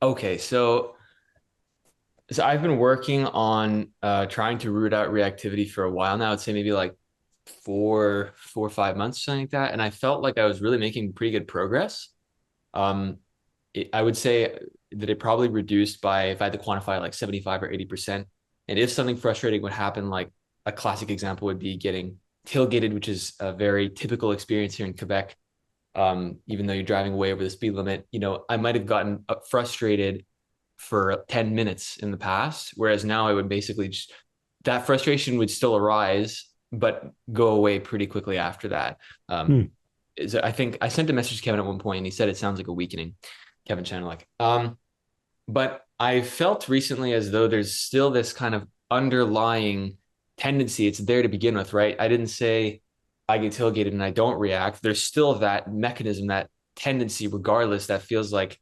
Okay, so I've been working on trying to root out reactivity for a while now. I'd say maybe like 4 or 5 months, something like that. And I felt like I was really making pretty good progress. Um, I would say that it probably reduced by, if I had to quantify, like 75 or 80%. And if something frustrating would happen, like a classic example would be getting tailgated, which is a very typical experience here in Quebec. Even though you're driving way over the speed limit, I might have gotten frustrated for 10 minutes in the past, whereas now I would basically just, that frustration would still arise, but go away pretty quickly after that. Hmm. I think I sent a message to Kevin at one point and he said it sounds like a weakening, Kevin Chandler. But I felt recently as though there's still this kind of underlying tendency. It's there to begin with, right? I didn't say I get tailgated and I don't react. There's still that mechanism, that tendency, regardless, that feels like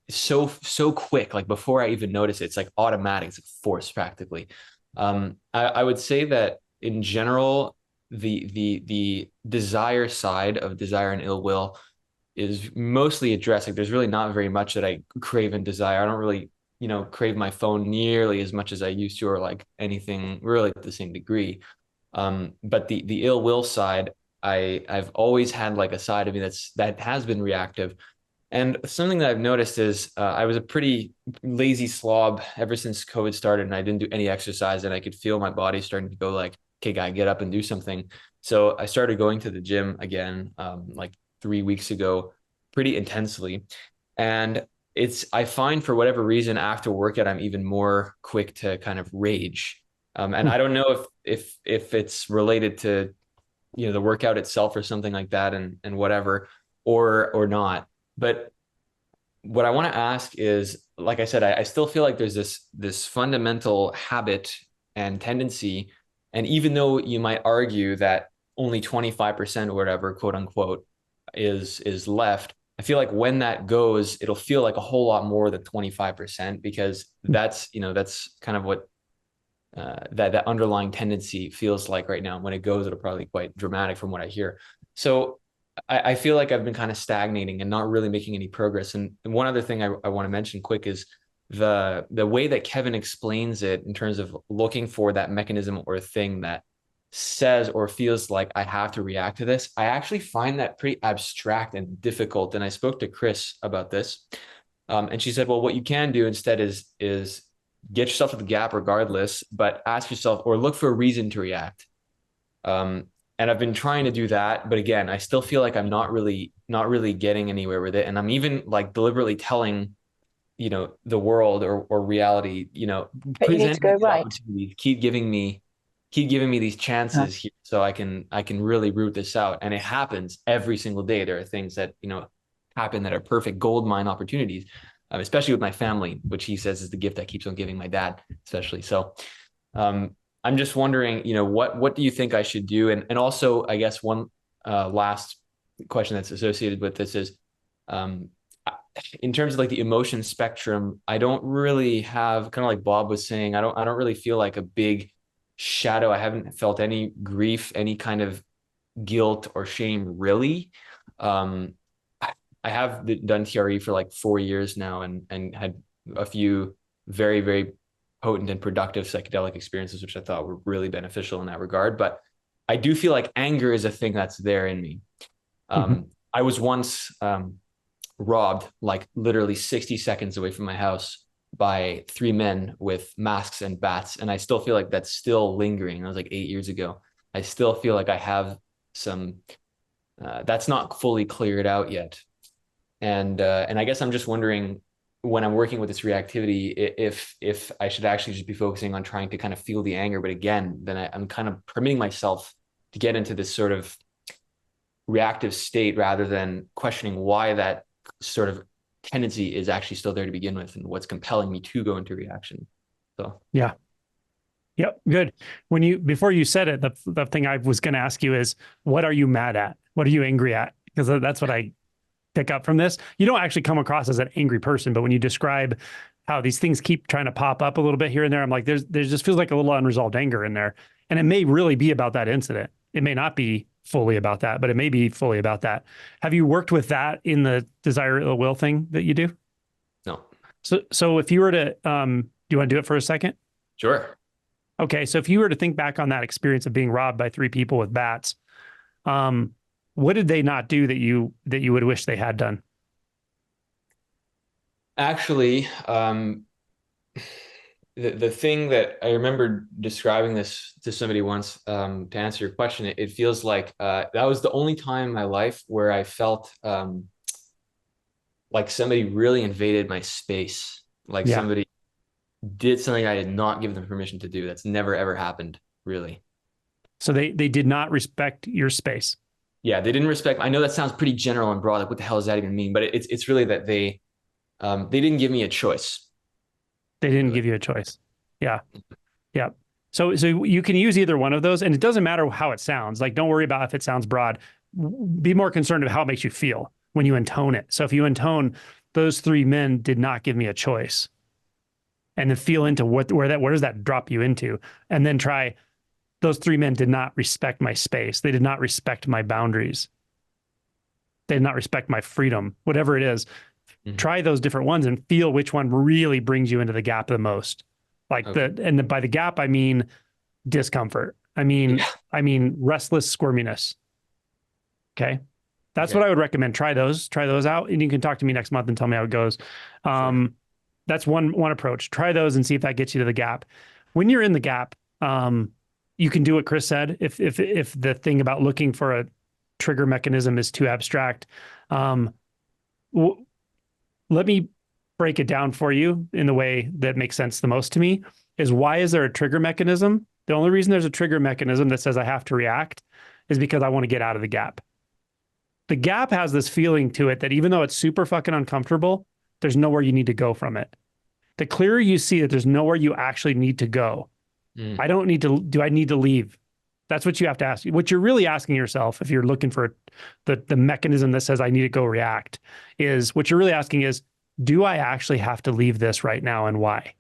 so quick. Like before I even notice it, it's like automatic. It's like force practically. I would say that in general, the desire side of desire and ill will is mostly addressed. Like there's really not very much that I crave and desire. I don't really, crave my phone nearly as much as I used to, or like anything really to the same degree. But the ill will side, I've always had like a side of me that has been reactive. And something that I've noticed is I was a pretty lazy slob ever since COVID started, and I didn't do any exercise, and I could feel my body starting to go like, "Okay, guy, get up and do something." So I started going to the gym again, like 3 weeks ago, pretty intensely, and I find for whatever reason after workout, I'm even more quick to kind of rage, and Hmm. I don't know if it's related to the workout itself or something like that, and whatever, or not. But what I want to ask is, like I said, I still feel like there's this fundamental habit and tendency, and even though you might argue that only 25% or whatever, quote unquote, is left, I feel like when that goes, it'll feel like a whole lot more than 25%, because that's kind of what that underlying tendency feels like right now. When it goes, it'll probably be quite dramatic from what I hear. So I feel like I've been kind of stagnating and not really making any progress. And one other thing I want to mention quick is the way that Kevin explains it in terms of looking for that mechanism or thing that says or feels like I have to react to this. I actually find that pretty abstract and difficult. And I spoke to Chris about this. And she said, well, what you can do instead is get yourself to the gap regardless, but ask yourself or look for a reason to react. Um, and I've been trying to do that, but again, I still feel like I'm not really getting anywhere with it. And I'm even like deliberately telling, the world or reality, But you need to present me go these right. opportunities, keep giving me these Uh, chances here so I can really root this out. And it happens every single day. There are things that, happen that are perfect gold mine opportunities, especially with my family, which he says is the gift that keeps on giving, my dad, especially. So I'm just wondering, what do you think I should do? And also, I guess one last question that's associated with this is, um, in terms of like the emotion spectrum, I don't really have, kind of like Bob was saying, I don't really feel like a big shadow. I haven't felt any grief, any kind of guilt or shame, really. Um, I have done TRE for like 4 years now, and had a few very, very potent and productive psychedelic experiences, which I thought were really beneficial in that regard. But I do feel like anger is a thing that's there in me. mhm. I was once robbed, like literally 60 seconds away from my house, by three men with masks and bats. And I still feel like that's still lingering. That was like 8 years ago. I still feel like I have some, that's not fully cleared out yet. And I guess I'm just wondering, when I'm working with this reactivity, if I should actually just be focusing on trying to kind of feel the anger. But again, then I'm kind of permitting myself to get into this sort of reactive state rather than questioning why that sort of tendency is actually still there to begin with and what's compelling me to go into reaction. So Yeah. Yep. Good. Before you said it, the thing I was going to ask you is, what are you mad at? What are you angry at? Because that's what I pick up from this. You don't actually come across as an angry person, but when you describe how these things keep trying to pop up a little bit here and there, I'm like, there's just feels like a little unresolved anger in there. And it may really be about that incident. It may not be fully about that, but it may be fully about that. Have you worked with that in the desire ill will thing that you do? No. So if you were to, do you want to do it for a second? Sure. Okay. So if you were to think back on that experience of being robbed by three people with bats, um, what did they not do that you would wish they had done? Actually, the thing that I remember describing this to somebody once, to answer your question, it feels like that was the only time in my life where I felt like somebody really invaded my space, like Yeah. somebody did something I did not give them permission to do. That's never ever happened, really. So they did not respect your space. Yeah, they didn't respect. I know that sounds pretty general and broad. Like, what the hell does that even mean? But it's really that they didn't give me a choice, They didn't really. give you a choice. Yeah. Yeah. So you can use either one of those, and it doesn't matter how it sounds. Like, don't worry about if it sounds broad. Be more concerned of how it makes you feel when you intone it. So if you intone, those three men did not give me a choice, and then feel into where does that drop you into, and then try, those three men did not respect my space. They did not respect my boundaries. They did not respect my freedom. Whatever it is, Mhm. try those different ones and feel which one really brings you into the gap the most. Like Okay. by the gap I mean discomfort. Yeah. I mean restless squirminess. Okay. That's what Okay. I would recommend. Try those out, and you can talk to me next month and tell me how it goes. Sure. Um, that's one approach. Try those and see if that gets you to the gap. When you're in the gap, you can do what Chris said. If the thing about looking for a trigger mechanism is too abstract, um, w- let me break it down for you in the way that makes sense the most to me. Is why is there a trigger mechanism? The only reason there's a trigger mechanism that says I have to react is because I want to get out of the gap. The gap has this feeling to it that even though it's super fucking uncomfortable, there's nowhere you need to go from it. The clearer you see that there's nowhere you actually need to go, Mm. I don't need to, do I need to leave? That's what you have to ask. What you're really asking yourself, if you're looking for the mechanism that says I need to go react, is what you're really asking is, do I actually have to leave this right now and why?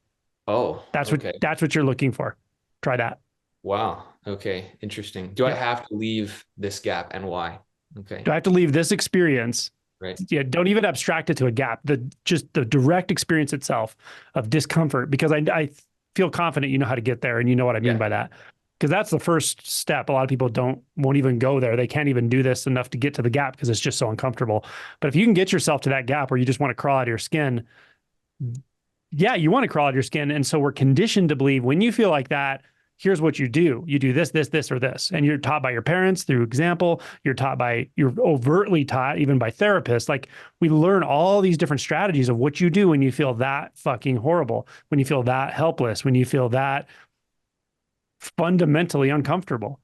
Oh, okay. That's what you're looking for. Try that. Wow. Okay. Interesting. Do I Yep. have to leave this gap and why? Okay. Do I have to leave this experience? Right. Yeah, don't even abstract it to a gap. Just the direct experience itself of discomfort, because I feel confident you know how to get there and you know what I mean Yeah. by that. Because that's the first step. A lot of people won't even go there. They can't even do this enough to get to the gap because it's just so uncomfortable. But if you can get yourself to that gap where you just want to crawl out of your skin, yeah, you want to crawl out of your skin. And so we're conditioned to believe when you feel like that, here's what you do. You do this, this, this, or this. And you're taught by your parents through example. You're overtly taught even by therapists. Like, we learn all these different strategies of what you do when you feel that fucking horrible, when you feel that helpless, when you feel that fundamentally uncomfortable.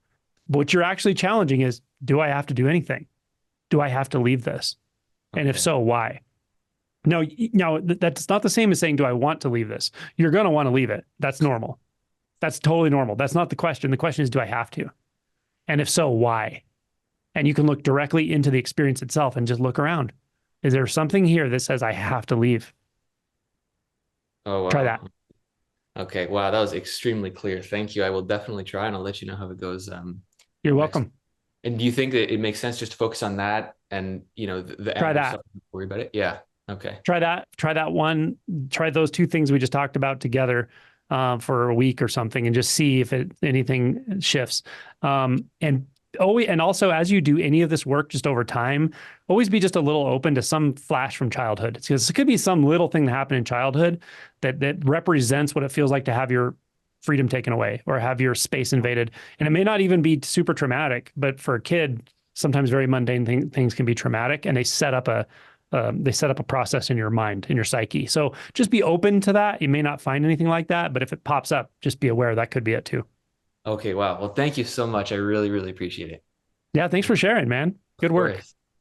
What you're actually challenging is, do I have to do anything? Do I have to leave this? And if Okay. so, why? No, that's not the same as saying, do I want to leave this? You're going to want to leave it. That's normal. That's totally normal. That's not the question. The question is, do I have to? And if so, why? And you can look directly into the experience itself and just look around. Is there something here that says I have to leave? Oh, Try that. wow. Okay. Wow. That was extremely clear. Thank you. I will definitely try and I'll let you know how it goes You're next. welcome. And do you think that it makes sense just to focus on that and, the Try other that. stuff, don't worry about it? Yeah. Okay. Try that. Try that one. Try those two things we just talked about together for a week or something, and just see if anything shifts. And and also, as you do any of this work, just over time, always be just a little open to some flash from childhood, because it could be some little thing that happened in childhood that represents what it feels like to have your freedom taken away or have your space invaded. And it may not even be super traumatic, but for a kid, sometimes very mundane things can be traumatic, and they set up a process in your mind, in your psyche. So just be open to that. You may not find anything like that, but if it pops up, just be aware that could be it too. Okay. Wow. Well, thank you so much. I really, really appreciate it. Yeah, thanks for sharing, man. Of Good work. course.